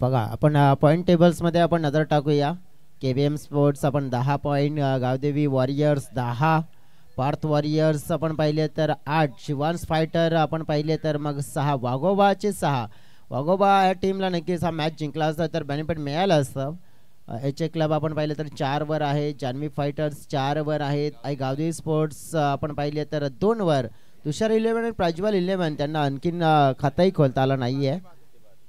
बघा आपण point tables मध्ये आपण नजर टाकूया. KBM स्पोर्ट्स आपण 10 point, Gavdevi Warriors 10, Parth Warriors आपण पाहिले तर 8, शिवान्स फायटर आपण पाहिले तर मग 6, वाघोबाचे 6. वाघोबा या टीमला नक्कीच हा मॅच जिंकला असता तर बेनिफिट मिळालं असतं. HA क्लब आपण पाहिले तर 4 वर आहे, जान्हवी फायटर्स 4 वर आहेत, आणि गावदेवी स्पोर्ट्स आपण पाहिले तर 2 वर. तुषार 11 आणि प्रज्वल 11 त्यांना आणखीन खाताही खोलता आला नाही आहे.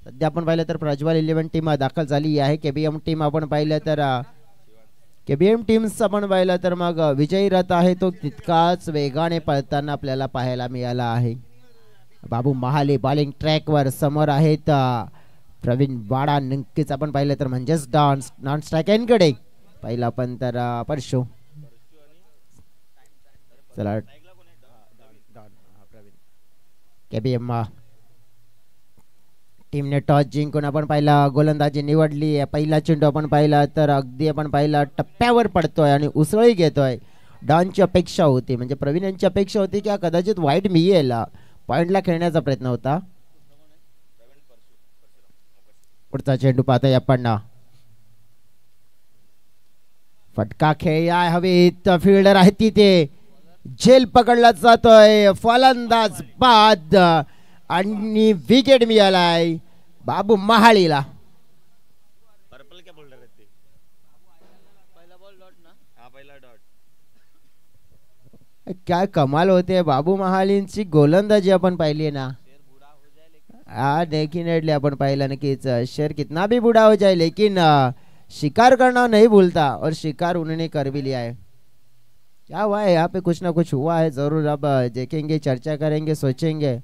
सध्या आपण पाहिलं तर प्रज्वल 11 टीम दाखल झाली आहे. KBM टीम आपण पाहिलं तर KBM टीम्स आपण पाहिलं तर मग विजयी रथ आहे तो तितकाच वेगाने पळताना आपल्याला पाहायला मिळाला आहे. बाबू महाले बॉलिंग ट्रॅकवर समोर आहेत. प्रवीण वाडा नक्कीच आपण पाहिलं तर म्हणजेच नॉन स्ट्रायकरकडे पहिला पण तर परशु. चला KBM टीमने टॉस जिंकून आपण पाहिला गोलंदाजी निवडली. पहिला चेंडू आपण पाहिला तर अगदी आपण पाहिला टप्प्यावर पडतोय आणि उसळी घेतोय. डॉनची अपेक्षा होती, म्हणजे प्रवीण यांची अपेक्षा होती की कदाचित वाईट मिळेल, पॉइंटला खेळण्याचा प्रयत्न होता. पुढचा चेंडू पाहतोय आपण. फटका खेळ हवेत, फिल्डर आहे तिथे, झेल पकडला जातोय, फलंदाज बाद आणि विकेट मिळालाय बाबू महाळीला. काय कमाल होते बाबू महालींची गोलंदाजी आपण पाहिली ना. हाँ डेफिनेटली अपन पाहिला नक्कीच. शेर कितना भी बूढ़ा हो जाए लेकिन शिकार करना नहीं भूलता, और शिकार उन्होंने कर भी लिया है. क्या हुआ है यहाँ पे, कुछ ना कुछ हुआ है जरूर. अब देखेंगे, चर्चा करेंगे, सोचेंगे.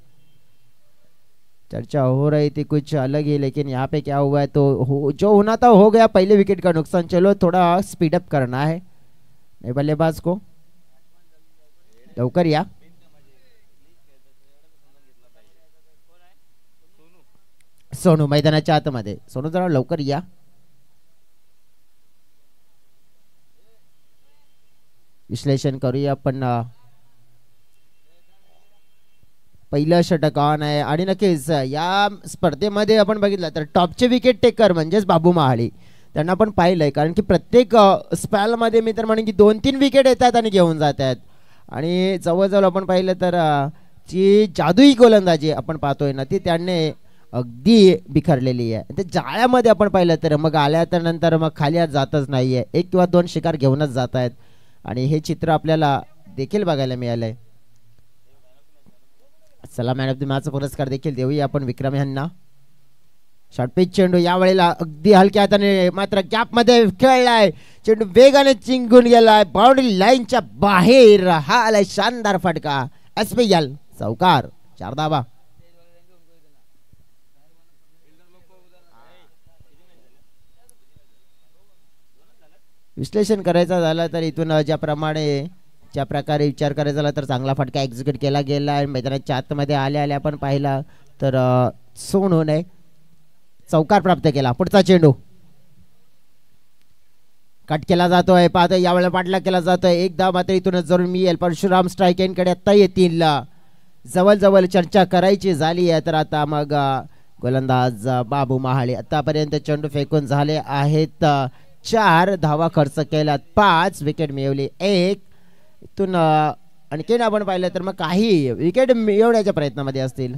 चर्चा हो रही थी कुछ अलग ही, लेकिन यहाँ पे क्या हुआ है तो जो होना था हो गया. पहले विकेट का नुकसान, चलो थोड़ा स्पीडअप करना है बल्लेबाज को. लवकर या. सोनू मैदानाच्या आतमध्ये. सोनू जरा लवकर या. विश्लेषण करूया आपण. पहिलं षटक ऑन आहे आणि नक्कीच या स्पर्धेमध्ये आपण बघितलं तर टॉपचे विकेट टेकर म्हणजेच बाबू महाळी त्यांना आपण पाहिलंय, कारण की प्रत्येक स्पॅलमध्ये मी तर म्हणेन की 2-3 विकेट येतात आणि घेऊन जात आहेत. आणि जवळजवळ आपण पाहिलं तर जी जादुई गोलंदाजी आपण पाहतोय ना ती त्यांनी अगदी बिखरलेली आहे. ते जाळ्यामध्ये आपण पाहिलं तर मग आल्या नंतर मग खाली जातच नाहीये, 1 किंवा 2 शिकार घेऊनच जात आहेत आणि हे चित्र आपल्याला देखील बघायला मिळालंय. चला मॅन ऑफ द मॅच पुरस्कार देखील देऊया आपण विक्रम यांना. शॉर्ट पिच चेंडू यावेळेला अगदी हलक्या हाताने मात्र गॅप मध्ये खेळलाय. चेंडू वेगाने चिंगून गेलाय, बाउंड्री लाईनच्या बाहेर. हा आलाय शानदार फटका. SPL चौकार, 4 धावा. विश्लेषण करायचं झालं तर इथून ज्या प्रकारे विचार करायचा झाला तर चांगला फटका एक्झिक्यूट केला गेला आहे. मैदानाच्या आतमध्ये आल्या आपण पाहिला तर सोनूने चौकार प्राप्त केला. पुढचा चेंडू कट केला जातोय, पाहतोय यावेळेला पाठला केला जातोय. एकदा मात्र इथूनच जरूर मिळेल. परशुराम स्ट्रायकेनकडे आता येतील. जवळ चर्चा करायची झाली आहे तर आता मग गोलंदाज बाबू महाळे आतापर्यंत चेंडू फेकून झाले आहेत. 4 धावा खर्च केल्यात, 5 विकेट मिळवली. 1 इथून आणखीन आपण पाहिलं तर मग काही विकेट मिळवण्याच्या प्रयत्नामध्ये असतील.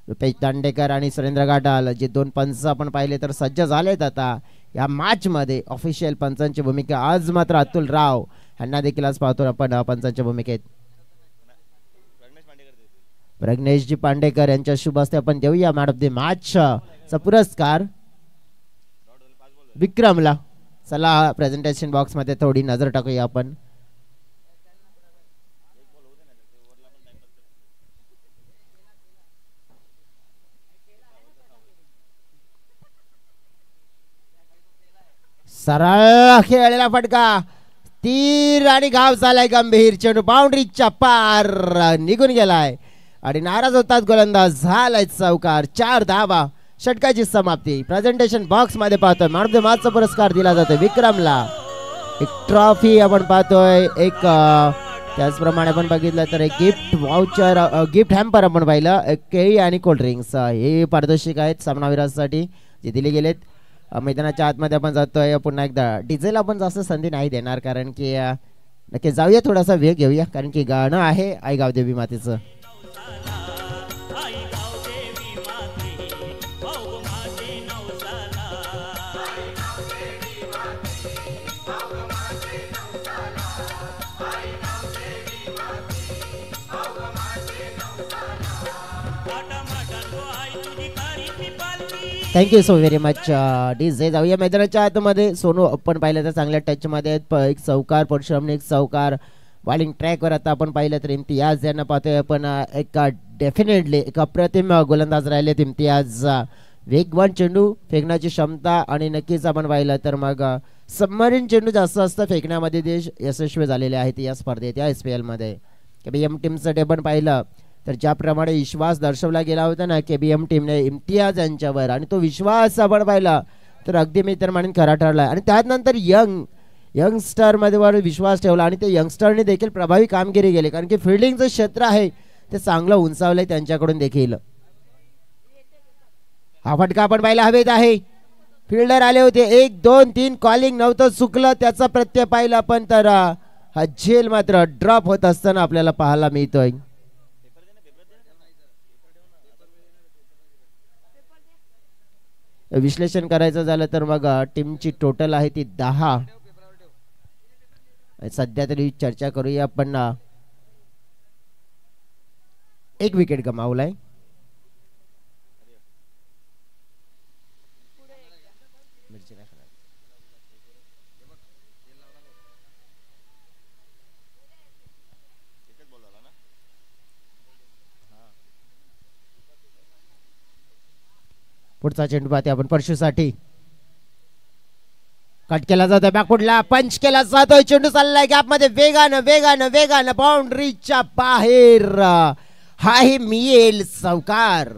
रुपेश दांडेकर आणि सुरेंद्र गाठाल जे 2 पंच आपण पाहिले तर सज्ज झालेत आता या मॅच मध्ये. ऑफिशियल पंचांची भूमिका आज मात्र अतुल राव यांना देखील आज पाहतो आपण पंचांच्या भूमिकेत. प्रज्ञेशजी पांडेकर यांच्या शुभ हस्ते आपण देऊया मॅन ऑफ द मॅच चा पुरस्कार विक्रमला. चला प्रेझेंटेशन बॉक्स मध्ये थोडी नजर टाकूया आपण. सरळ खेळलेला फटका, तीर आणि घाव झालाय गंभीर. चेंडू बाउंड्रीच्या पार निघून गेलाय आणि नाराज होतात गोलंदाज. झालाय चौकार, 4 धावा. षटकाची समाप्ती. प्रेझेंटेशन बॉक्स मध्ये पाहतोय मॅन ऑफ द मॅच चा पुरस्कार दिला जातोय विक्रमला. एक ट्रॉफी आपण पाहतोय, एक त्याचप्रमाणे आपण बघितलं तर एक गिफ्ट वाउचर गिफ्ट हॅम्पर आपण पाहिलं केळी आणि कोल्ड्रिंक्स हे पारितोषिक आहेत सामनावीरासाठी जे दिले गेलेत. मैदानाच्या आतमध्ये आपण जातोय पुन्हा एकदा डीजेला आपण जास्त संधी नाही देणार कारण की नक्की जाऊया थोडासा वेळ घेऊया कारण की गाणं आहे आई गावदेवी मातेचं. Thank you so very much DJ. जाऊया मैदानाच्या आतमध्ये. सोनू आपण पाहिलं तर चांगल्या टचमध्ये आहेत. एक चौकार परशुरामने एक चौकार बॉलिंग ट्रॅकवर आता आपण पाहिलं तर इम्तियाज यांना पाहतोय आपण एक डेफिनेटली एक अप्रतिम गोलंदाज राहिलेत इम्तियाज. वेगवान चेंडू फेकण्याची क्षमता आणि नक्कीच आपण पाहिलं तर मग सबमरीन चेंडू जास्त असतं फेकण्यामध्ये देश यशस्वी झालेले आहेत या स्पर्धेत या SPL मध्ये. KBM टीमसाठी आपण पाहिलं तर ज्याप्रमाणे विश्वास दर्शवला गेला होता ना KBM टीमने इम्तियाज यांच्यावर आणि तो विश्वास आपण पाहिला तर अगदी मी तर म्हणेन खरा ठरला. आणि त्यानंतर यंगस्टर मध्ये वर विश्वास ठेवला आणि ते यंगस्टरने देखील प्रभावी कामगिरी केली कारण की फिल्डिंगचं क्षेत्र आहे ते चांगलं उंचावलंय त्यांच्याकडून देखील. हा फटका आपण पाहिला हवेत आहे. फिल्डर आले होते 1 2 3 कॉलिंग नव्हतं चुकलं त्याचा प्रत्यय पाहिला पण तर हा झेल मात्र ड्रॉप होत असताना आपल्याला पाहायला मिळतोय. विश्लेषण करायचं झालं तर मग टीमची टोटल आहे ती 10. सध्या तरी चर्चा करूया आपण एक विकेट गमावलाय. पुढचा चेंडू पाहते आपण परशुसाठी. कट केला जातोय बॅकफुटला पंच केला जातोय चेंडू चाललाय गॅप मध्ये वेगानं वेगानं वेगानं बाउंड्रीच्या बाहेर. हा ही मिळेल चौकार.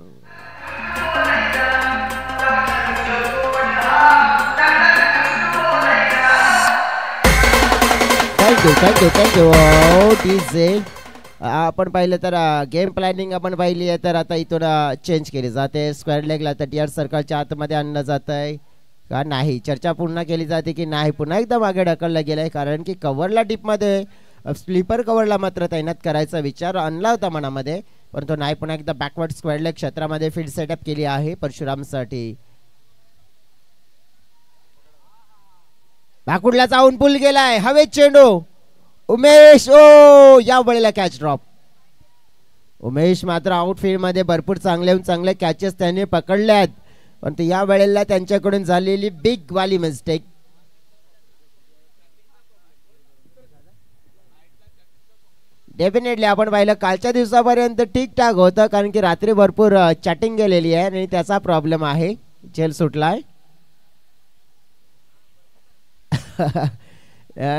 Thank you DJ. आपण पाहिलं तर गेम प्लॅनिंग आपण पाहिली आहे तर आता इथून चेंज केली जाते. स्क्वेअर लेगला 30 सर्कलच्या आतमध्ये आणलं जात आहे का नाही चर्चा पुन्हा केली जाते की नाही पुन्हा एकदा मागे ढकलला गेलाय कारण की कव्हरला टीपमध्ये स्लीपर कव्हरला मात्र तैनात करायचा विचार आणला होता मनामध्ये परंतु नाही पुन्हा एकदा बॅकवर्ड स्क्वेअर लेग क्षेत्रामध्ये फील्ड सेटअप केली आहे परशुरामसाठी. बॅकवर्डला जाऊन पुल गेलाय हवेत चेंडू उमेश ओ या वेळेला कॅच ड्रॉप. उमेश मात्र आउटफील्ड मध्ये भरपूर चांगले कॅचेस त्यांनी पकडल्यात परंतु या वेळेला त्यांच्याकडून झालेली बिग वाली मिस्टेक. डेफिनेटली आपण पाहिलं कालच्या दिवसापर्यंत ठीकठाक होतं कारण की रात्री भरपूर चॅटिंग गेलेली आहे आणि त्याचा प्रॉब्लेम आहे. झेल सुटलाय.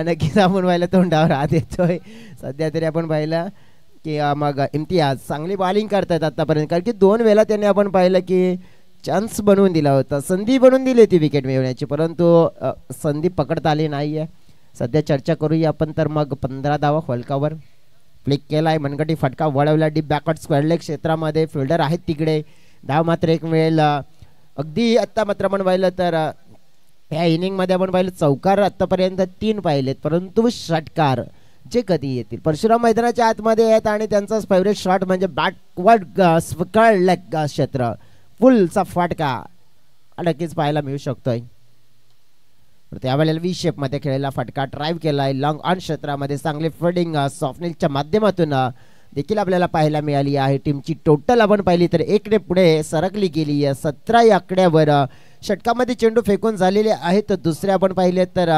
नक्कीच आपण पाहिलं तोंडावर हात येतोय. सध्या तरी आपण पाहिलं की मग इम्तियाज चांगली बॉलिंग करतात आतापर्यंत कारण की 2 वेळा त्यांनी आपण पाहिलं की चान्स बनवून दिला होता संधी बनवून दिली होती विकेट मिळवण्याची परंतु संधी पकडता आली नाही आहे. सध्या चर्चा करूया आपण तर मग 15 धावा फलकावर फ्लिक केलाय मनगटी फटका वळवला डीप बॅकवर्ड स्क्वेअर लेग क्षेत्रामध्ये फिल्डर आहेत तिकडे धाव मात्र एक मिळेल. अगदी आत्ता मात्र आपण पाहिलं तर या इनिंग मध्ये आपण पाहिलं चौकार आतापर्यंत 3 पाहिलेत परंतु षटकार जे कधी येतील परशुराम मैदानाच्या आतमध्ये आहेत आणि त्यांचा फेवरेट शॉट म्हणजे बॅकवर्ड स्क्वेअर लेग क्षेत्र फुलचा फटका नक्कीच पाहायला मिळू शकतोय. त्यावेळेला व्ही शेप मध्ये खेळलेला फटका ड्राईव्ह केलाय लॉंग ऑन क्षेत्रामध्ये चांगले फिल्डिंग सॉफ्टनेलच्या माध्यमातून देखील आपल्याला पाहायला मिळाली आहे. टीमची टोटल आपण पाहिली तर 1 ने पुढे सरकली गेली आहे 17 या आकड्यावर. षटकामध्ये चेंडू फेकून झालेले आहेत तर दुसरे आपण पाहिले तर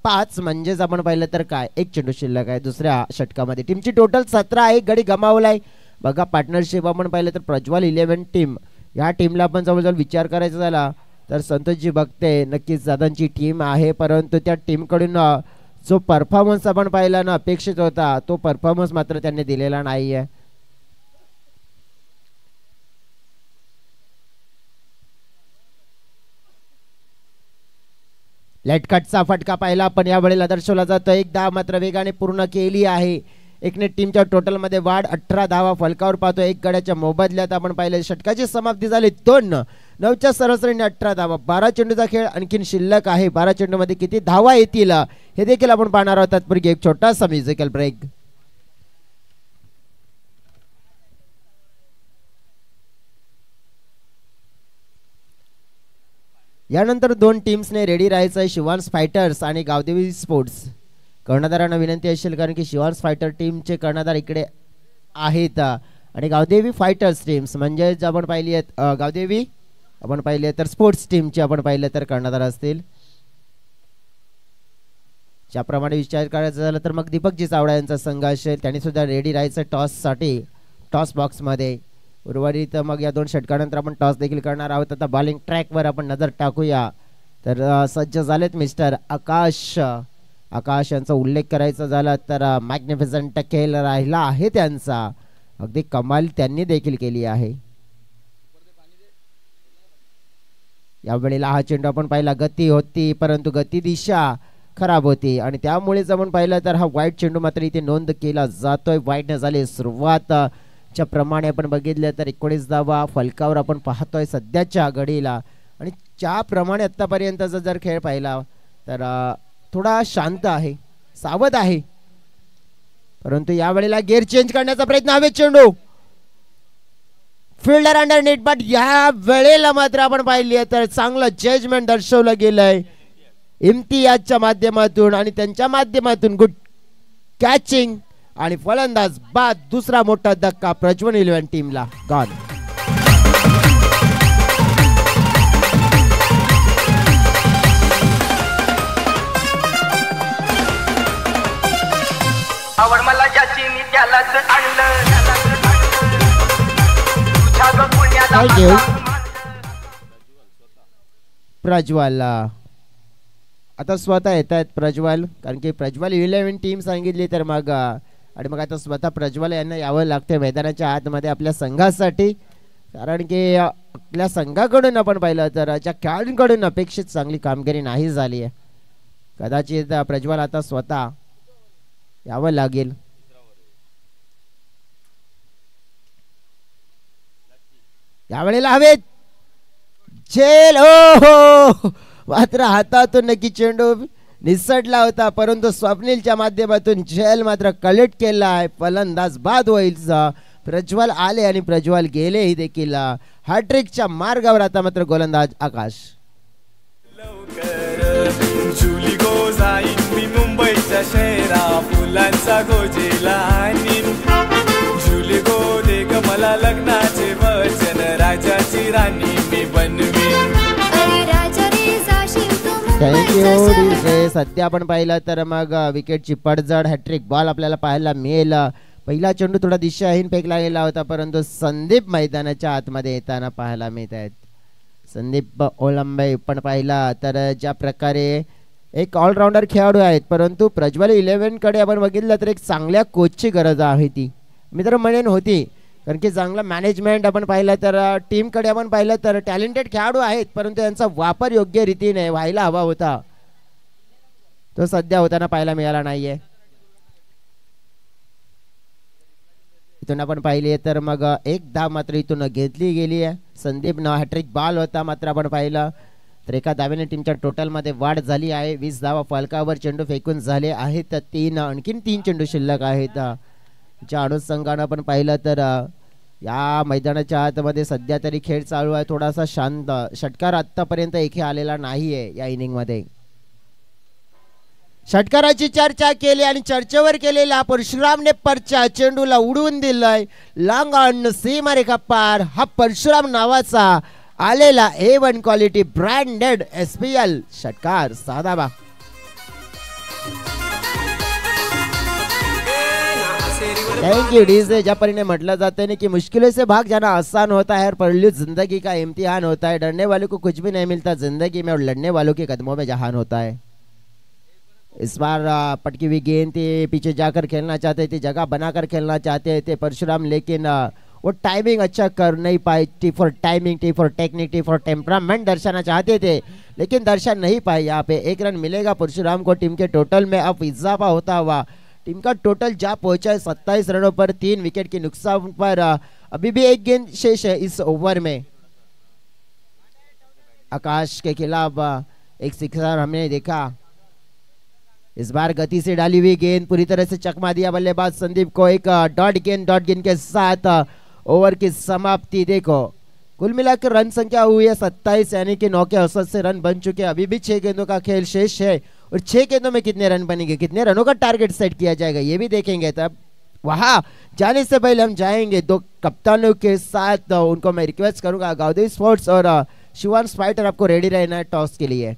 5 म्हणजेच आपण पाहिलं तर काय 1 चेंडू शिल्लक आहे दुसऱ्या षटकामध्ये. टीमची टोटल 17 आहे. गडी गमावलाय बघा. पार्टनरशिप आपण पाहिलं तर प्रज्वल 11 टीम या टीमला आपण जवळजवळ विचार करायचा झाला तर संतोषजी बघते नक्कीच दादांची टीम आहे परंतु त्या टीमकडून जो परफॉर्मन्स आपण पाहिला ना अपेक्षित होता तो परफॉर्मन्स मात्र त्यांनी दिलेला नाहीये. लेट कटचा फटका पाहिला पण या वेळेला दर्शवला जातो. एकदा मात्र वेगाने पूर्ण केली आहे 1 ने टीमच्या टोटल मध्ये वाढ 18 धावा फलकावर पाहतो. 1 गड्याच्या मोबदल्यात आपण पाहिले षटकाची समाप्ती झाली 2. 9च्या सरासरीने 18 धावा. 12 चेंडूचा खेळ आणखीन शिल्लक आहे. 12 चेंडू मध्ये किती धावा येतील हे देखील आपण पाहणार आहोत. तत्पूर्वी एक छोटासा म्युझिकल ब्रेक. यानंतर 2 टीम्सने रेडी राहायचं आहे. शिवांश फायटर्स आणि गावदेवी स्पोर्ट्स. कर्णधारांना विनंती असेल कारण की शिवांश फायटर टीमचे कर्णधार इकडे आहेत आणि गावदेवी फायटर्स टीम्स म्हणजे आपण पाहिली आहेत गावदेवी आपण पाहिले तर स्पोर्ट्स टीमचे आपण पाहिले तर कर्णधार असतील. ज्याप्रमाणे विचार करायचा झाला तर मग दीपकजी चावडा यांचा संघ असेल. त्यांनी सुद्धा रेडी राहायचं टॉससाठी टॉस बॉक्समध्ये. उर्वरित मग या 2 षटकानंतर आपण टॉस देखील करणार आहोत. आता बॉलिंग ट्रॅकवर आपण नजर टाकूया. तर सज्ज झालेत मिस्टर आकाश. आकाश यांचा उल्लेख करायचा झाला तर मॅग्निफिसंट खेळ राहिला आहे त्यांचा. अगदी कमाल त्यांनी देखील केली आहे. यावेळेला हा चेंडू आपण पाहिला गती होती परंतु गती दिशा खराब होती आणि त्यामुळेच आपण पाहिलं तर हा वाईट चेंडू मात्र इथे नोंद केला जातोय. वाईटने झाली सुरुवात. च्या प्रमाणे आपण बघितलं तर 19 धावा फलकावर आपण पाहतोय सध्याच्या घडीला आणि ज्याप्रमाणे आतापर्यंतचा जर खेळ पाहिला तर थोडा शांत आहे सावध आहे. परंतु यावेळेला गिअर चेंज करण्याचा प्रयत्न हवे चेंडू फिल्डर अंडर नेट बट या वेळेला मात्र आपण पाहिली तर चांगलं जजमेंट दर्शवलं गेलंय इम्तियाजच्या माध्यमातून आणि त्यांच्या माध्यमातून गुड कॅचिंग आणि फलंदाज बाद. दुसरा मोठा धक्का प्रज्वल 11 टीमला गॉन. आवड मला ज्याची मी त्यालाच आणलं. प्रज्वल आता स्वतः येत आहेत प्रज्वल कारण की प्रज्वल 11 टीम सांगितली तर मग आणि मग आता स्वतः प्रज्वल यांना यावं लागते मैदानाच्या आतमध्ये आपल्या संघासाठी कारण की आपल्या संघाकडून आपण पाहिलं तर ज्या खेळाडूंकडून अपेक्षित चांगली कामगिरी नाही झाली आहे. कदाचित प्रज्वल आता स्वतः यावं लागेल. यावेळेला हवेत झेल हो मात्र हातातून नक्की चेंडू निसटला होता परंतु स्वप्नीलच्या माध्यमातून झेल मात्र कलेक्ट केला आहे. फलंदाज बाद होईल. प्रज्वल आले आणि प्रज्वल गेले ही देखील हॅट्रिकच्या मार्गावर. आता मात्र गोलंदाज आकाश. जुली गोजाई मी मुंबईच्या शहरा फुलांचा गोजीला जुली गो दे ग मला लग्नाचे वचन राजाची राणी मी बनवीन. थँक्यू. सध्या आपण पाहिलं तर मग विकेटची पडझड हॅट्रिक बॉल आपल्याला पाहायला मिळेल. पहिला चेंडू थोडा दिशाहीन फेकला गेला होता परंतु संदीप मैदानाच्या आतमध्ये येताना पाहायला मिळत आहेत. संदीप ओलंबे पण पाहिला तर ज्या प्रकारे एक ऑलराऊंडर खेळाडू आहेत परंतु प्रज्वल 11 कडे आपण बघितलं तर एक चांगल्या कोचची गरज आहे. ती मी तर म्हणेन होती कारण की चांगला मॅनेजमेंट आपण पाहिलं तर टीमकडे आपण पाहिलं तर टॅलेंटेड खेळाडू आहेत परंतु यांचा वापर योग्य रीतीने व्हायला हवा होता तो सध्या होताना पाहायला मिळाला नाहीये. इथून आपण पाहिले तर मग एक धाव मात्र इथून घेतली गेली आहे. संदीप न हॅट्रिक बॉल होता मात्र आपण पाहिलं तर एका धावेने टीमच्या टोटल मध्ये वाढ झाली आहे. 20 धावा फलकावर चेंडू फेकून झाले आहेत. 3 आणखीन 3 चेंडू शिल्लक आहेत. ज्या अनुषंगाने आपण पाहिलं तर या मैदानाच्या आतमध्ये सध्या तरी खेळ चालू आहे. थोडासा शांत षटकार आतापर्यंत एकही आलेला नाहीये या इनिंग मध्ये. षटकाराची चर्चा केली आणि चर्चेवर केलेला परशुरामने परचा चेंडूला उडवून दिलाय लॉंग ऑन सीमारेखा पार. हा परशुराम नावाचा आलेला A1 क्वालिटी ब्रँडेड SPL षटकार साधाबा. Thank you DJ. ज्या परिने म्हटलं जाते ना कि मुश्किलों से भाग जाना आसान होता है और पढ़लू जिंदगी का इम्तिहान होता है. डरने वालों को कुछ भी नहीं मिलता जिंदगी में और लड़ने वालों के कदमों में जहान होता है. इस बार पटकी हुई गेंद थी पीछे जाकर खेलना चाहते थे जगह बनाकर खेलना चाहते थे परशुराम लेकिन वो टाइमिंग अच्छा कर नहीं पाए. T for timing T for technique T for temperament दर्शाना चाहते थे लेकिन दर्शन नहीं पाए. यहाँ पे 1 रन मिलेगा परशुराम को. टीम के टोटल में अब इजाफा होता हुआ टीम का टोटल जा पहुंचा है 27 रनों पर 3 विकेट के नुकसान पर। अभी भी एक गेंद शेष है इस ओवर में। आकाश के खिलाफ एक सिक्सर हमने देखा। इस बार गति से डाली हुई गेंद पूरी तरह से चकमा दिया बल्लेबाज संदीप को। एक डॉट गेंद के साथ ओवर की समाप्ति। देखो कुल मिलाकर रन संख्या हुई है 27, यानी कि 9 के औसत से रन बन चुके हैं। अभी भी 6 गेंदों का खेल शेष है और 6 गेंदों में कितने रन बनेंगे, कितने रनों का टारगेट सेट किया जाएगा, ये भी देखेंगे। तब वहां जाने से पहले हम जाएंगे 2 कप्तानों के साथ। उनको मैं रिक्वेस्ट करूंगा, गावदेवी स्पोर्ट्स और शिवांश फाइटर, आपको रेडी रहना है टॉस के लिए।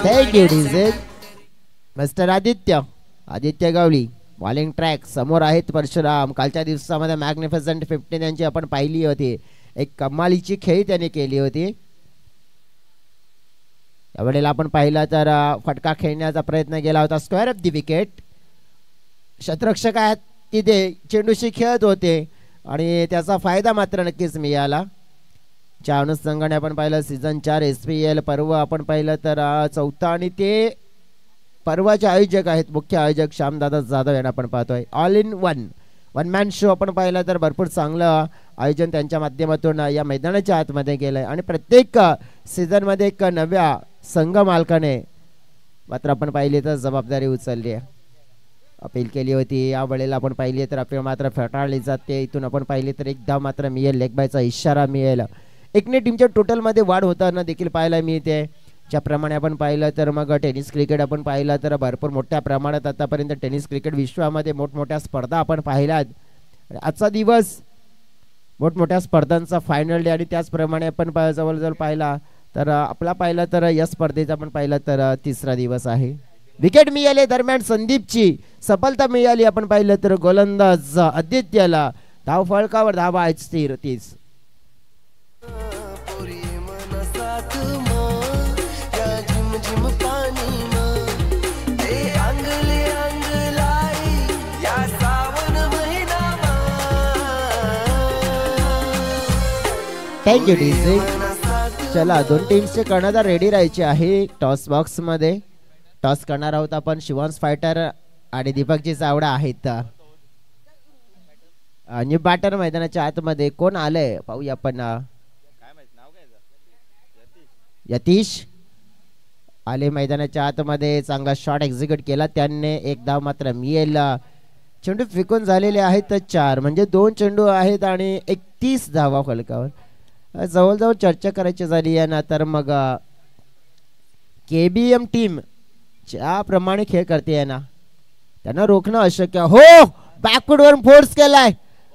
Thank you DJ mister Aditya Gawali. Bowling track समोर आहेत परशुराम। कालच्या दिवसामध्ये मॅग्निफिसंट 15 यांची आपण पाहिली होती, एक कमालीची खेळी त्याने केली होती। यावेळेला आपण पाहिला तर फटका खेळण्याचा प्रयत्न केला होता, स्क्वेअर ऑफ द विकेट। शतरक्षक आहेत तिथे चेंडूशी खेळत होते आणि त्याचा फायदा मात्र नक्कीच मिळाला। च्या अनुषंगाने आपण पाहिलं सीझन 4 SPL पर्व आपण पाहिलं तर 4था आणि ते पर्वाचे आयोजक आहेत, मुख्य आयोजक श्यामदादा जाधव यांना आपण पाहतोय। All in one man show आपण पाहिलं तर भरपूर चांगलं आयोजन त्यांच्या माध्यमातून या मैदानाच्या आतमध्ये केलंय आणि प्रत्येक सीझन मध्ये एक नव्या संघ मालकाने मात्र आपण पाहिली तर जबाबदारी उचलली आहे, अपील केली होती। या वेळेला आपण पाहिली तर अपील मात्र फेटाळली जाते। इथून आपण पाहिली तर एक धाव मात्र मिळेल, लेग बायचा इशारा मिळेल। एकने टीमच्या टोटल मध्ये वाढ होताना देखील पाहायला मिळते। ज्याप्रमाणे आपण पाहिलं तर मग टेनिस क्रिकेट आपण पाहिलं तर भरपूर मोठ्या प्रमाणात आतापर्यंत टेनिस क्रिकेट विश्वामध्ये मोठमोठ्या स्पर्धा आपण पाहिल्यात। आजचा दिवस मोठमोठ्या स्पर्धांचा फायनल डे आणि त्याचप्रमाणे आपण जवळजवळ पाहिला तर आपला पाहिला तर या स्पर्धेचा आपण पाहिला तर 3रा दिवस आहे। विकेट मिळाले दरम्यान संदीपची सफलता मिळाली। आपण पाहिलं तर गोलंदाज आदित्यला धाव फळकावर धावा आहेत स्थिर 30। Thank you DJ. चला 2 टीम्सचे कर्णधार रेडी राहायचे आहे टॉस बॉक्स मध्ये। टॉस करणार आहोत आपण शिवांश फायटर आणि दीपकजी चावडा आहेत। आणि बॅटर मैदानाच्या आतमध्ये कोण आलंय पाहूया आपण। यतीश आले मैदानाच्या आतमध्ये, चांगला शॉट एक्झिक्यूट केला त्यांनी। एक धाव मात्र मिळेल। चेंडू फेकून झालेले आहेत 4, म्हणजे 2 चेंडू आहेत आणि 31 धावा फलकावर। जवळजवळ चर्चा करायची झाली आहे ना तर मग KBM टीम ज्याप्रमाणे खेळ करते आहे ना त्यांना रोखणं अशक्य। हो बॅकवर्ड वर फोर्स केलाय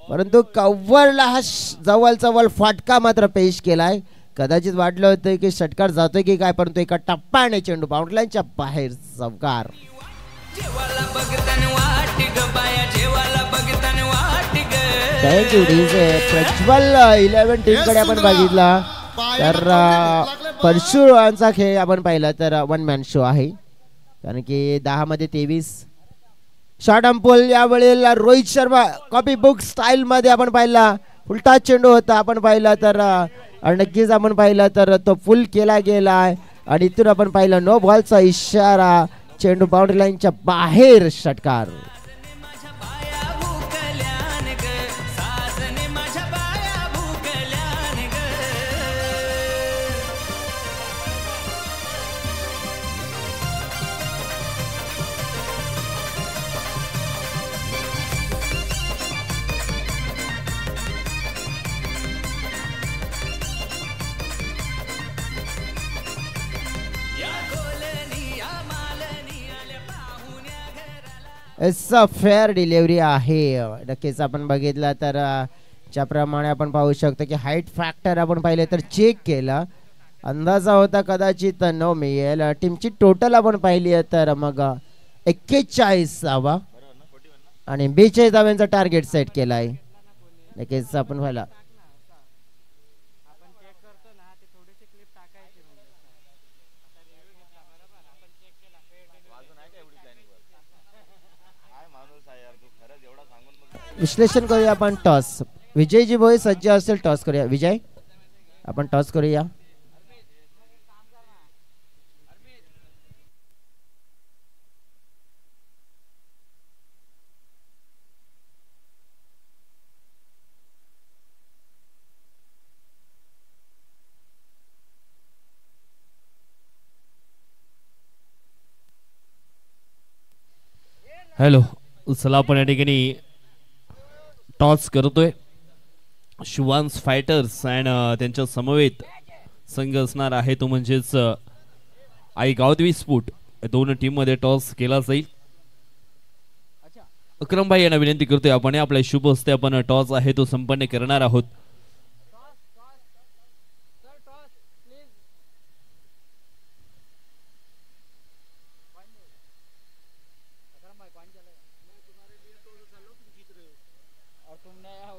परंतु कव्हरला हा जवळ फटका मात्र पेश केलाय। कदाचित वाटलं होतं की षटकार जातोय की काय, परंतु एका टप्प्याने चेंडू बाउंड्री लाईनच्या बाहेर चौकार। Thank you DJ. प्रज्वल 11 टीम कडे आपण बघितला तर परशुरामचा खेळ आपण पाहिला तर 1 मॅन शो आहे, कारण की 10 मध्ये 23 शॉट अंपोल। या वेळेला Rohit Sharma copy book style मध्ये आपण पाहिला, उलटा चेंडू होता आपण पाहिला तर नक्कीच आपण पाहिला तर तो फुल केला गेलाय आणि इथून आपण पाहिला नो बॉलचा इशारा, चेंडू बाउंड्री लाईनच्या बाहेर षटकार। इट्स अ फेअर डिलिव्हरी आहे। नक्कीच आपण बघितलं तर ज्याप्रमाणे आपण पाहू शकतो की हाईट फॅक्टर आपण पाहिले तर चेक केला, अंदाजा होता कदाचित 9 मिळेल। टीमची टोटल आपण पाहिली तर मग 41 धावा आणि 42 धाव्यांचा टार्गेट सेट केला आहे। नक्कीच आपण पाहिला विश्लेषण करूया आपण टॉस. विजयजी भोई सज्ज असेल टॉस करूया. विजय आपण टॉस करूया. हॅलो, चला आपण या ठिकाणी टॉस करतोय. शिवांश फायटर्स अँड त्यांच्या समवेत संघ असणार आहे तो म्हणजेच आई गावदेवी स्फोट. दोन टीम मध्ये टॉस केला जाईल. अक्रम भाई यांना विनंती करतोय आपण आपल्या शुभ हस्ते आपण टॉस आहे तो संपन्न करणार आहोत.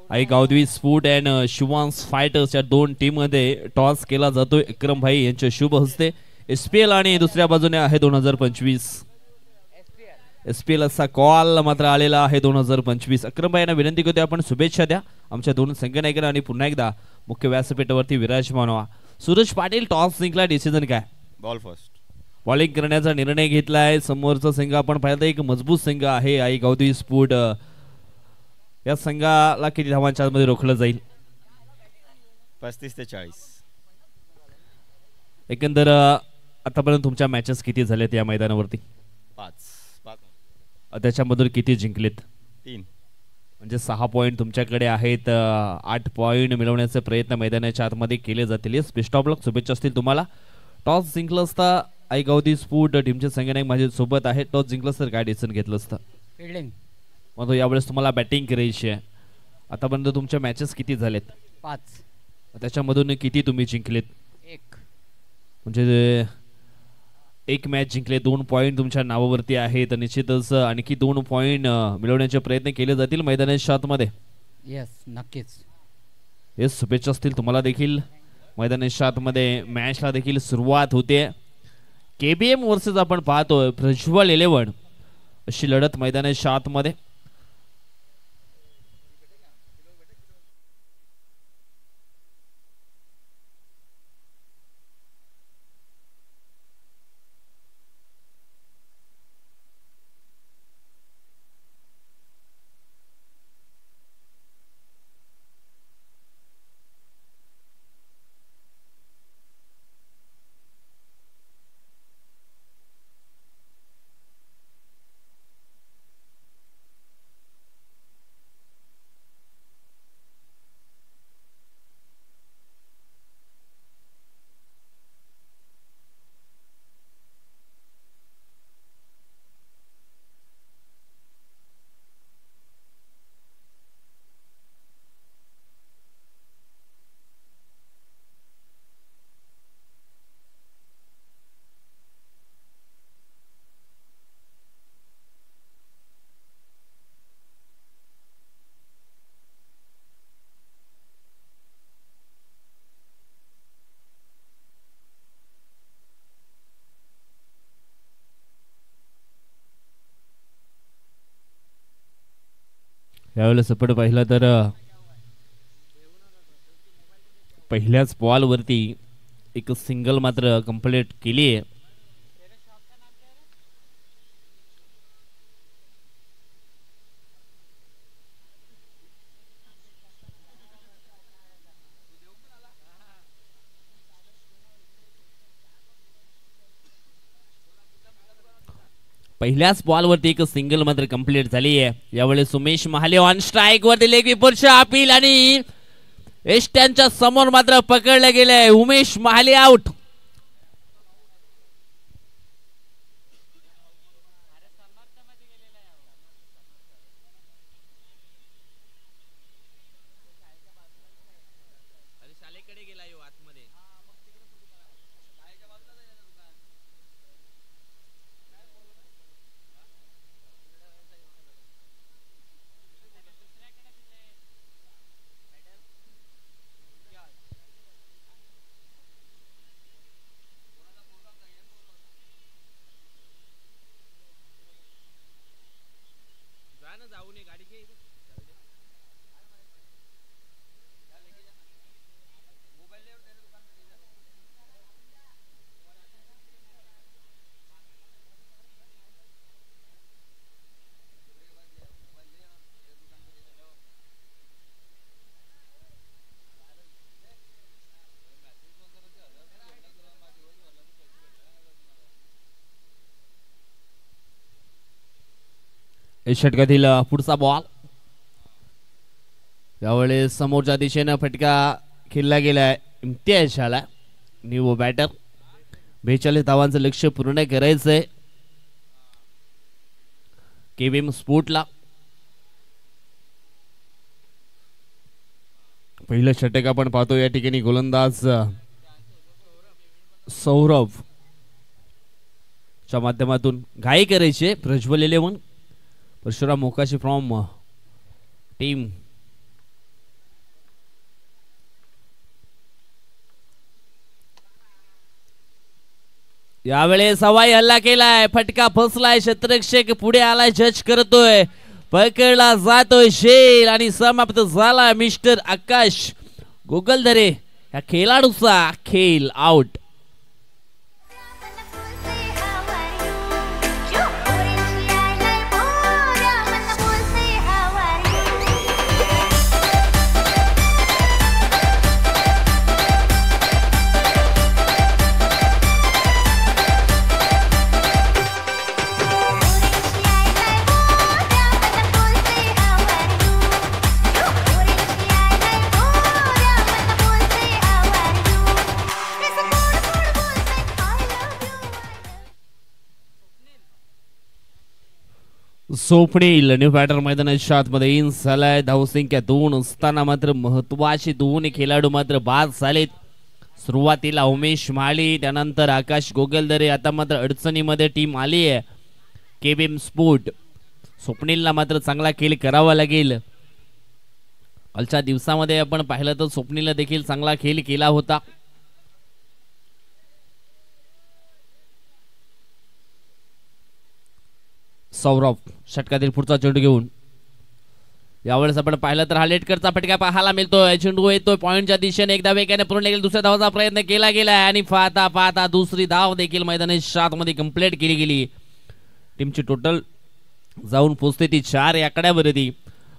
Aai Gavdevi sport and Shivansh fighters या दोन टीम मध्ये टॉस केला जातोय विक्रम भाई यांच्या शुभ हस्ते. SPL आणि दुसऱ्या बाजूने आहे 2025 SPL असा कॉल मात्र आलेला आहे 2025. अक्रम भाई यांना विनंती करतोय आपण शुभेच्छा द्या आमच्या दोन संघनायकांना आणि पुन्हा एकदा मुख्य व्यासपीठावरती विराजमान व्हा. सूरज पाटील टॉस जिंकला, डिसिजन काय? Ball first. बॉलिंग करण्याचा निर्णय घेतलाय. समोरचा संघ आपण पाहिलं एक मजबूत संघ आहे आई गावदेवी स्पोर्ट. या संघाला किती धावांच्या मध्ये रोखलं जाईल? 35 ते 40. एकंदर आतापर्यंत तुमच्या मॅचेस किती झालेत या मैदानावरती? 5. त्याच्यामधून किती जिंकलेत? 3. म्हणजे 6 पॉईंट तुमच्याकडे आहेत. 8 पॉईंट मिळवण्याचे प्रयत्न मैदानाच्या आतमध्ये केले जातील. बेस्ट ऑफ लक, शुभेच्छा असतील तुम्हाला. टॉस जिंकलं असता आई गावदेवी स्पोर्ट टीमचे संघनायक माझ्या सोबत आहेत. टॉस जिंकलं तर काय डिसिजन घेतलं असतं? फिल्डिंग. मग यावेळेस तुम्हाला बॅटिंग करायची आहे. आतापर्यंत तुमच्या मॅचेस किती झालेत? 5. त्याच्यामधून किती तुम्ही जिंकलेत? 1. म्हणजे 1 मॅच जिंकले, 2 पॉईंट तुमच्या नावावरती आहेत. निश्चितच आणखी 2 पॉईंट मिळवण्याचे प्रयत्न केले जातील मैदानाच्या आतमध्ये. येस, नक्कीच. येस, शुभेच्छा असतील तुम्हाला देखील. मैदानाच्या आतमध्ये मॅचला देखील सुरुवात होते. KBM वर्सेस आपण पाहतोय प्रज्वल 11 अशी लढत मैदानाच्या आतमध्ये. यावेळेस आपण पाहिलं तर पहिल्याच बॉल वरती एक सिंगल मात्र कंप्लीट केली आहे. पहिल्याच बॉल वरती एक सिंगल मात्र कंप्लीट झाली आहे. यावेळेस उमेश महाले ऑन स्ट्राइक वरती लेग विपुरच्या अपील आणि एस्ट्यांच्या समोर मात्र पकडले गेले. उमेश महाले आउट. षटकातील पुढचा बॉल यावेळेस समोरच्या दिशेनं फटका खेळला गेलाय. इम्तियाज आला न्यू बॅटर. 42 धावांचं लक्ष्य पूर्ण करायचंय केबीएम स्पोर्टला. पहिलं षटक आपण पाहतो या ठिकाणी गोलंदाज सौरभ च्या माध्यमातून घाई करायचे. प्रज्वल 11 परशुराम मोकाशी फ्रॉम टीम यावेळेस हवाई हल्ला केलाय. फटका फसलाय. क्षेत्ररक्षक पुढे आलाय. जज करतोय. पकडला जातोय शेल आणि समाप्त झाला मिस्टर आकाश गोगलदरे या खेळाडूचा खेळ आउट. स्वप्नील न्यू बॅटर मैदानाच्या आतमध्ये इन झालाय. धावसंख्या 2 असताना मात्र महत्वाचे दोन खेळाडू मात्र बाद झालेत. सुरुवातीला उमेश माळी त्यानंतर आकाश गोगलदरे. आता मात्र अडचणीमध्ये टीम आली आहे केबीएम स्पोर्ट. स्वप्नीलला मात्र चांगला खेळ करावा लागेल. कालच्या दिवसामध्ये आपण पाहिलं तर स्वप्नीलला देखील चांगला खेळ केला होता. सौरभ षटकातील पुढचा चेंडू घेऊन यावेळेस आपण पाहिलं तर हा लेटकरचा फटका पाहायला मिळतोय. चेंडू येतोय पॉइंटच्या दिशेने. एकदा वेगाने पूर्ण केला. दुसऱ्या धावाचा प्रयत्न केला गेलाय आणि पाहता पाहता दुसरी धाव देखील मैदानाच्या आतमध्ये कंप्लीट केली गेली. टीमची टोटल जाऊन पोहोचते ती 4 आकड्यावरती.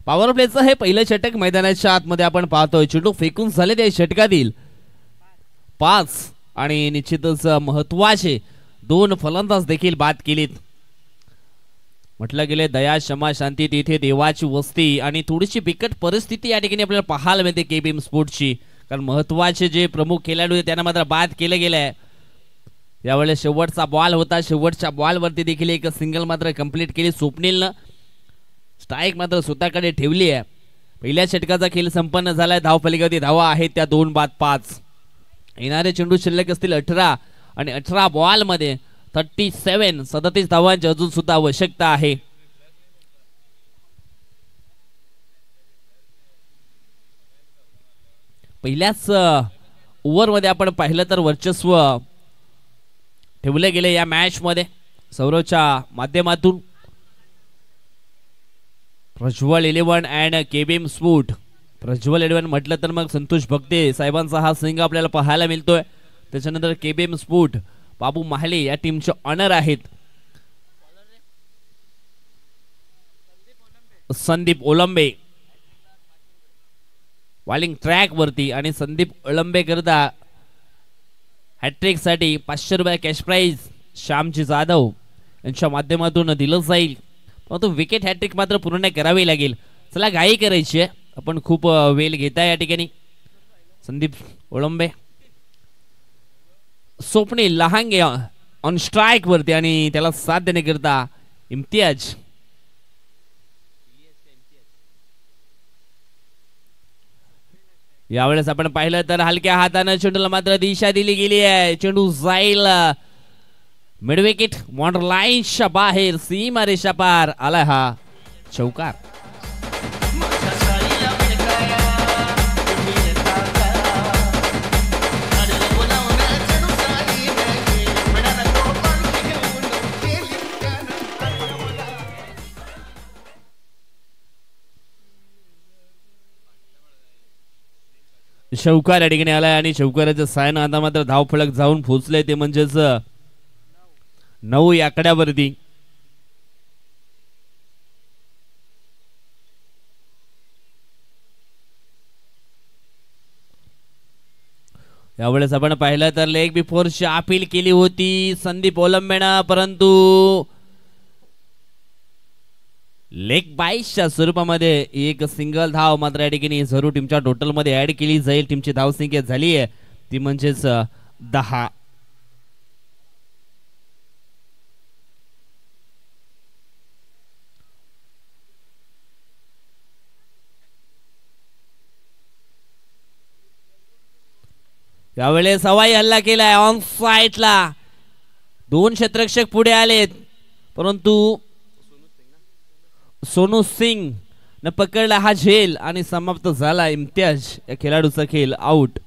पॉवर प्लेचं हे पहिलं षटक मैदानाच्या आतमध्ये आपण पाहतोय. चेंडू फेकून झाले त्या षटकातील 5 आणि निश्चितच महत्वाचे 2 फलंदाज देखील बाद केलीत. म्हटलं गेले दया क्षमा शांती तिथे देवाची वस्ती आणि थोडीशी बिकट परिस्थिती या ठिकाणी आपल्याला पाहायला मिळते केबीएम स्पोर्ट्सची. कारण महत्वाचे जे प्रमुख खेळाडू आहेत त्यांना मात्र बाद केलं गेलंय. यावेळेस शेवटचा बॉल होता. शेवटच्या बॉल वरती देखील एक सिंगल मात्र कंप्लीट केली स्वप्नीलनं. स्ट्राईक मात्र स्वतःकडे ठेवली आहे. पहिल्या षटकाचा खेळ संपन्न झालाय. धावफलकावरती धावा आहेत त्या 2 बाद 5. येणारे चेंडू शिल्लक असतील 18 आणि 18 बॉल मध्ये 37 धावांची अजून सुद्धा आवश्यकता आहे. पहिल्याच ओव्हर मध्ये आपण पाहिलं तर वर्चस्व ठेवले गेले या मॅच मध्ये सौरभच्या माध्यमातून. Prajwal 11 and KBM sport. Prajwal 11 म्हटलं तर मग संतोष भक्ते साहेबांचा हा संघ आपल्याला पाहायला मिळतोय. त्याच्यानंतर केबीएम स्पोर्ट बाबू माहले या टीमचे ऑनर आहेत. संदीप ओलंबे बॉलिंग ट्रॅक वरती आणि संदीप ओलंबे करता हॅट्रिक साठी 500 रुपये कॅश प्राइज श्यामजी जाधव यांच्या माध्यमातून दिलं जाईल. परंतु विकेट हॅट्रिक मात्र पूर्ण करावी लागेल. चला घाई करायची आहे. आपण खूप वेळ घेताय या ठिकाणी. संदीप ओलंबे स्वप्नील लहांगे ऑन स्ट्राईक वरती आणि त्याला साथ देण्याकरता इम्तियाज. यावेळेस आपण पाहिलं तर हलक्या हाताने चेंडूला मात्र दिशा दिली गेली आहे. चेंडू जाईल मिड विकेट बॉर्डर लाईनच्या बाहेर. सीमा रेषा पार आला हा चौकार. चौकार या ठिकाणी आलाय आणि चौकाराचं सायन आता मात्र धावफलक जाऊन पोहोचले ते म्हणजेच 9 आकड्यावरती. यावेळेस आपण पाहिलं तर लेग बिफोरची अपील केली होती संदीप ओलंबेनं, परंतु लेग बाईसच्या स्वरूपामध्ये एक सिंगल धाव मात्र या ठिकाणी झरू टीमच्या टोटल मध्ये ऍड केली जाईल. टीमची धावसंख्या झाली आहे ती म्हणजेच 10. यावेळेस हवाई हल्ला केलाय ऑन साइडला. 2 क्षेत्ररक्षक पुढे आलेत परंतु सोनू सिंग न पकडला हा झेल आणि समाप्त झाला इम्तियाज या खेळाडूचा खेळ आउट.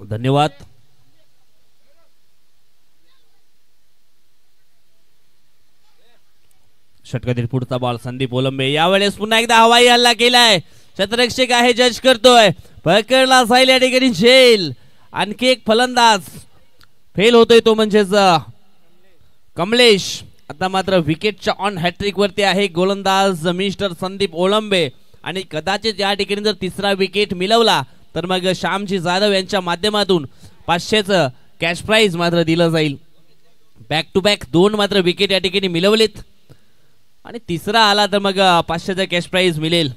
धन्यवाद. षटकातील पुढचा बॉल संदीप ओलंबे. यावेळेस पुन्हा एकदा हवाई हल्ला केलाय. क्षेत्ररक्षक आहे जज करतोय. पकडला जाईल या ठिकाणी झेल. आणखी एक फलंदाज फेल होतोय तो म्हणजेच कमलेश. आता मात्र विकेटच्या ऑन हॅट्रिक वरती आहे गोलंदाज मिस्टर संदीप ओलंबे आणि कदाचित या ठिकाणी जर तिसरा विकेट मिळवला तर मग श्यामजी जाधव यांच्या माध्यमातून 500चं कॅश प्राइज मात्र दिलं जाईल. बॅक टू बॅक 2 मात्र विकेट या ठिकाणी मिळवलेत आणि तिसरा आला तर मग 500चा कॅश प्राइज मिळेल.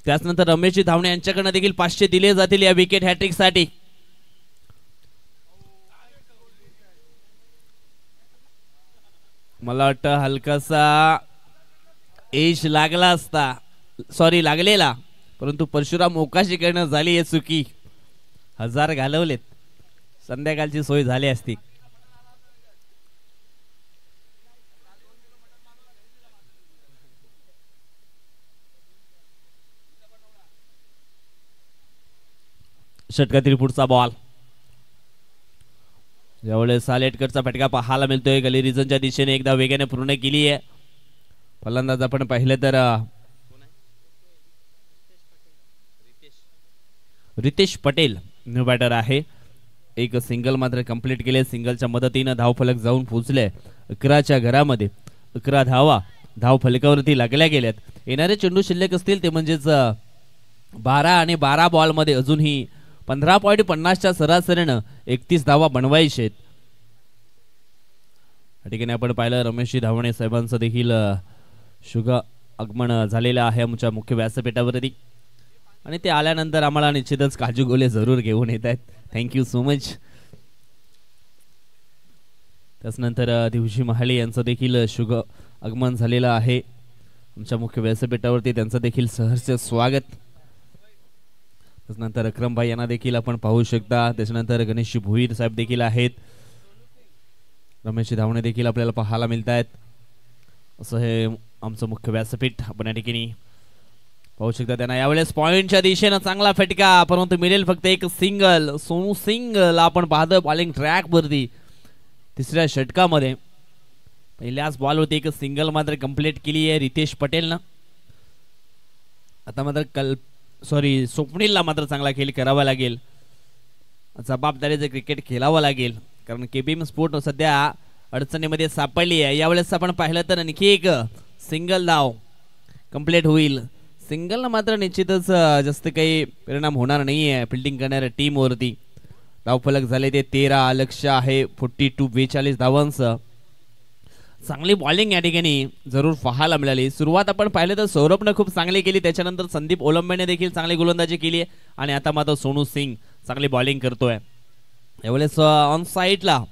त्याचनंतर रमेशजी धावणे यांच्याकडनं देखील 500 दिले जातील या विकेट हॅट्रिक साठी. मला वाटतं हलकासा एज लागला असता, सॉरी लागलेला, परंतु परशुराम मोकाशीकडनं झाली आहे चुकी. 1000 घालवलेत, संध्याकाळची सोय झाली असती. षटकातील पुढचा बॉल. यावेळेस सालेटकरचा फटका पाहायला मिळतोय. गली रिजनच्या दिशेने एकदा वेगाने पूर्ण केली आहे. फलंदाज आपण पाहिलं तर रितेश पटेल न्यू बॅटर आहे. एक सिंगल मात्र कंप्लीट केले. सिंगलच्या मदतीने धावफलक जाऊन पोहोचले 11च्या घरामध्ये. 11 धावा धाव फलकावरती लागल्या गेल्यात. येणारे चेंडू शिल्लक असतील ते म्हणजेच 12 आणि 12 बॉल मध्ये अजूनही 15.50च्या सरासरीनं 31 धावा बनवायचे आहेत. या ठिकाणी आपण पाहिलं रमेशजी धावणे साहेबांचं देखील शुभ आगमन झालेलं आहे आमच्या मुख्य व्यासपीठावरती आणि ते आल्यानंतर आम्हाला निश्चितच काजू गोले जरूर घेऊन येत आहेत. Thank you so much. त्याचनंतर दिवशी महाले यांचं देखील शुभ आगमन झालेलं आहे आमच्या मुख्य व्यासपीठावरती. त्यांचं देखील सहर्ष स्वागत. त्याच्यानंतर अक्रम भाई यांना देखील आपण पाहू शकता. त्याच्यानंतर गणेश भोईर साहेब देखील आहेत. रमेश धावणे देखील आपल्याला पाहायला मिळत आहेत. असं हे आमचं मुख्य व्यासपीठ आपण या ठिकाणी पाहू शकता. त्यांना यावेळेस पॉइंटच्या दिशेनं चांगला फटका, परंतु मिळेल फक्त एक सिंगल. सोनू सिंगला आपण पाहतोय बॉलिंग ट्रॅक वरती तिसऱ्या षटकामध्ये. पहिल्याच बॉल होती एक सिंगल मात्र कंप्लीट केली आहे रितेश पटेलनं. आता मात्र स्वप्नीलला मात्र चांगला खेळ करावा लागेल. जबाबदारीचं क्रिकेट खेळावं लागेल कारण केबीएम स्पोर्ट सध्या अडचणीमध्ये सापडली आहे. यावेळेस आपण पाहिलं तर आणखी एक सिंगल धाव कंप्लीट होईल. सिंगल मात्र निश्चितच जास्त काही परिणाम होणार नाही आहे फिल्डिंग करणाऱ्या टीम वरती. धावफलक झाले ते 13. लक्ष्य आहे 42 धावांचं. चांगली बॉलिंग या ठिकाणी जरूर पाहायला मिळाली. सुरुवात आपण पाहिलं तर सौरभने खूप चांगली केली, त्याच्यानंतर संदीप ओलंबेने देखील चांगली गोलंदाजी केली आहे आणि आता मात्र सोनू सिंग चांगली बॉलिंग करतोय. यावेळेस ऑन साइडला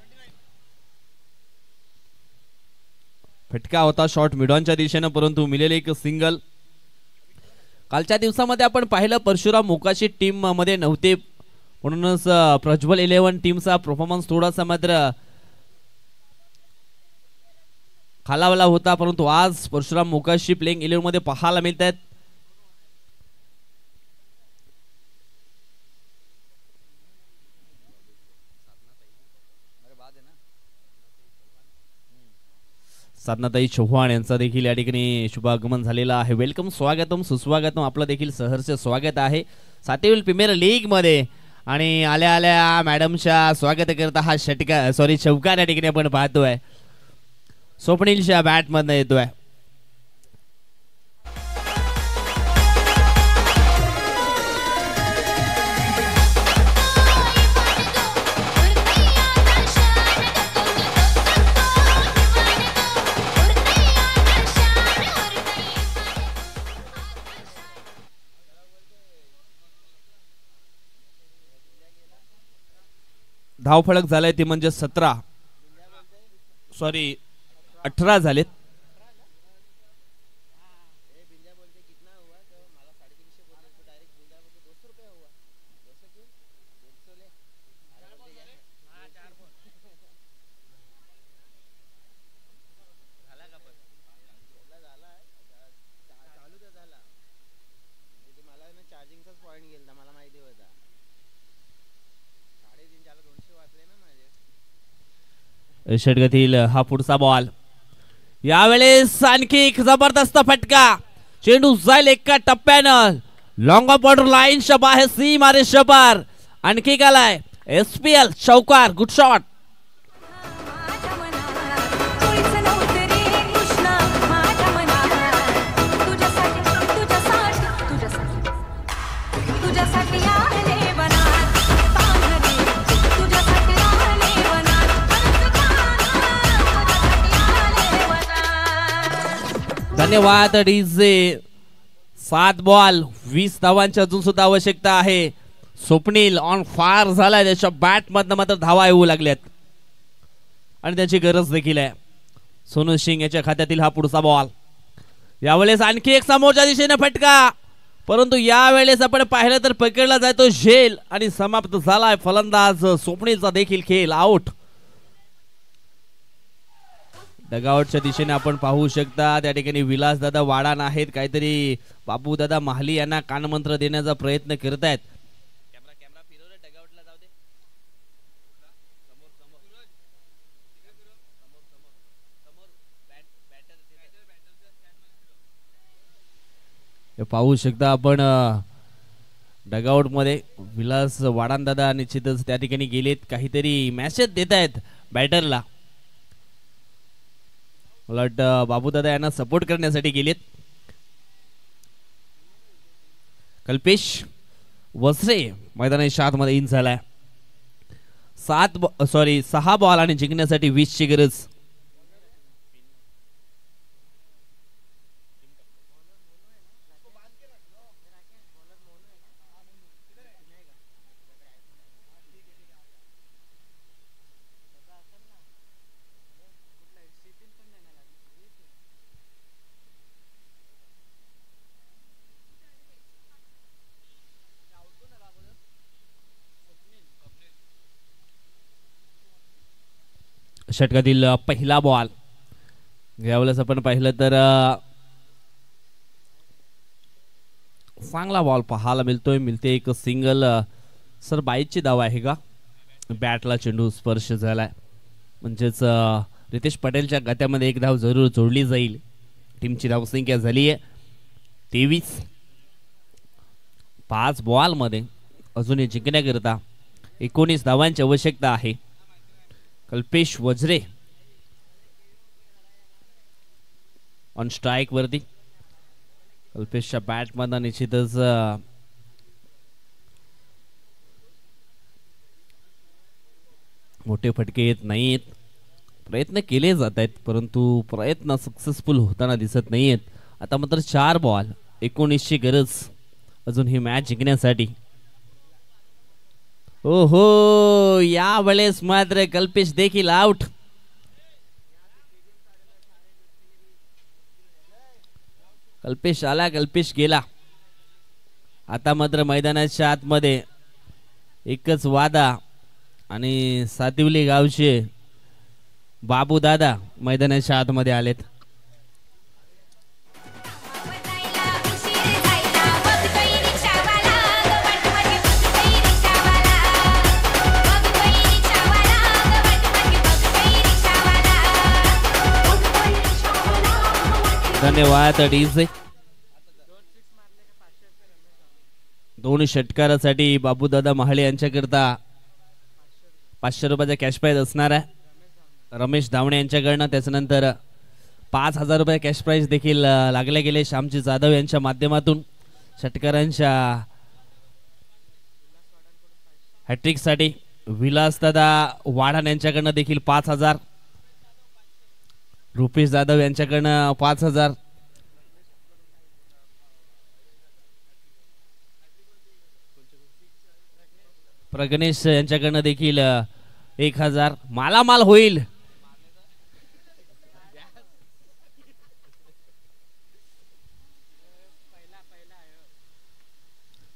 फटका होता शॉर्ट मिडॉनच्या दिशेनं, परंतु मिळेल एक सिंगल. कालच्या दिवसामध्ये आपण पाहिलं परशुराम मोकाशी टीम मध्ये नव्हते म्हणूनच प्रज्वल 11 टीमचा परफॉर्मन्स थोडासा मात्र खालावला होता, परंतु आज परशुराम मोकाशी प्लेइंग 11 मध्ये पाहायला मिळत आहेत. साधनाताई चव्हाण यांचा देखील या ठिकाणी शुभागमन झालेला आहे. वेलकम, स्वागतम, सुस्वागतम, आपलं देखील सहर्ष स्वागत आहे सातवी प्रीमियर लीग मध्ये. आणि आल्या आल्या मॅडमच्या स्वागत करता हा चौकार या ठिकाणी आपण पाहतोय. स्वप्नीलच्या बॅट मधनं येतोय. धावफलक झालाय ते म्हणजे 18 झालेत. षटगतील हा पुढचा बॉल. यावेळेस आणखी एक जबरदस्त फटका. चेंडू जाईल एका टप्प्यानं लॉंग बॉर्डर लाईनच्या बाहेर सी मारे शपर. आणखी आलाय SPL चौकार. Good shot. धन्यवाद डीजे. 7 बॉल 20 धावांची अजून सुद्धा आवश्यकता आहे. स्वप्नील ऑन फायर झालाय. त्याच्या बॅट मधनं मात्र धावा येऊ लागल्यात आणि त्याची गरज देखील आहे. सोनू सिंग याच्या खात्यातील हा पुढचा बॉल. यावेळेस आणखी एक समोरच्या दिशेने फटका, परंतु यावेळेस आपण पाहिलं तर पकडला जातो झेल आणि समाप्त झालाय फलंदाज स्वप्नीलचा देखील खेळ. आउट. डगआउटच्या दिशेने आपण पाहू शकता त्या ठिकाणी विलास दादा वाडान आहेत. काहीतरी बाबू दादा महाली यांना कानमंत्र देण्याचा प्रयत्न करत आहेत. पाहू शकता आपण डगआउट मध्ये विलास वाडान दादा निश्चितच त्या ठिकाणी गेलेत. काहीतरी मेसेज देत आहेत बॅटरला. उलट बाबूदादा यांना सपोर्ट करण्यासाठी गेलेत. कल्पेश वसरे मैदानाच्या आतमध्ये इन झालाय. 6 बॉल आणि जिंकण्यासाठी 20 ची गरज. षटकातील पहिला बॉल. यावेळेस आपण पाहिलं तर चांगला बॉल पाहायला मिळते एक सिंगल. सर 22ची धाव आहे का? बॅटला चेंडू स्पर्श झालाय म्हणजेच रितेश पटेलच्या गत्यामध्ये एक धाव जरूर जोडली जाईल. टीमची धावसंख्या झाली आहे 23. 5 बॉल मध्ये अजूनही जिंकण्याकरता 19 धावांची आवश्यकता आहे. कल्पेश वज्रे ऑन स्ट्राइक वरती. कल्पेशच्या बॅट मध्ये निश्चितच मोठे फटके येत नाहीत. प्रयत्न केले जात आहेत परंतु प्रयत्न सक्सेसफुल होताना दिसत नाहीयेत. आता मात्र 4 बॉल 19 ची गरज अजून ही मॅच जिंकण्यासाठी. ओहो, यावेळेस मात्र कल्पेश देखील आउट. कल्पेश आला, कल्पेश गेला. आता मात्र मैदानाच्या आतमध्ये एकच वादा आणि सातिवली गावचे बाबू दादा मैदानाच्या आतमध्ये आलेत. धन्यवाद डीजे. 2 षटकारासाठी बाबूदादा महाळे यांच्याकरता 500 रुपयाचा कॅश प्राइज असणार आहे. रमेश धावणे यांच्याकडनं त्याच्यानंतर 5000 रुपये कॅश प्राइज देखील लागले गेले श्यामजी जाधव यांच्या माध्यमातून. षटकारांच्या हॅट्रिक साठी विलासदादा वाढाण यांच्याकडनं देखील 5000. रुपेश जाधव यांच्याकडनं 5000. प्रगणेश यांच्याकडनं देखील 1000. मालामाल होईल.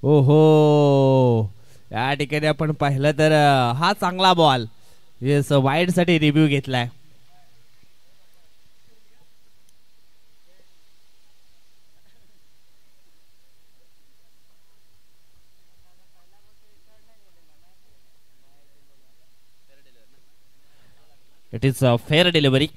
ओहो या ठिकाणी आपण पाहिलं तर हा चांगला बॉल. येस वाईड साठी रिव्ह्यू घेतलाय. It is a fair delivery.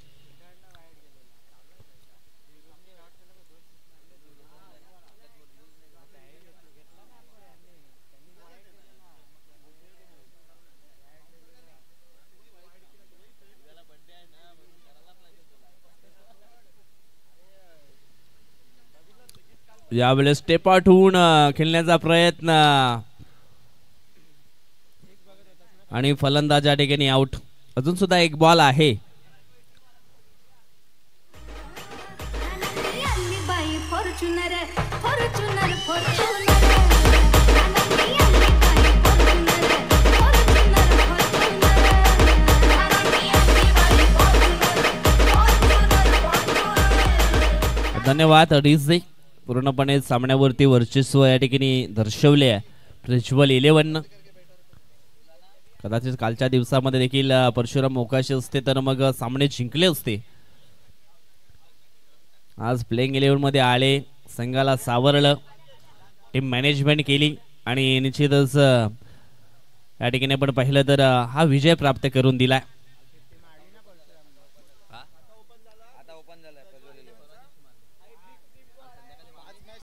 यावेळेस स्टेप आउट होऊन खेळण्याचा प्रयत्न आणि फलंदाज या ठिकाणी आउट. अजून सुद्धा एक बॉल आहे. धन्यवाद डीजे. पूर्णपणे सामन्यावरती वर्चस्व या ठिकाणी दर्शवले आहे प्रज्वल 11. कदाचित कालच्या दिवसामध्ये देखील परशुराम मोकाशी असते तर मग सामने जिंकले असते. आज प्लेइंग 11 मध्ये आले, संघाला सावरलं, टीम मॅनेजमेंट केली आणि निश्चितच या ठिकाणी आपण पाहिलं तर हा विजय प्राप्त करून दिलाय.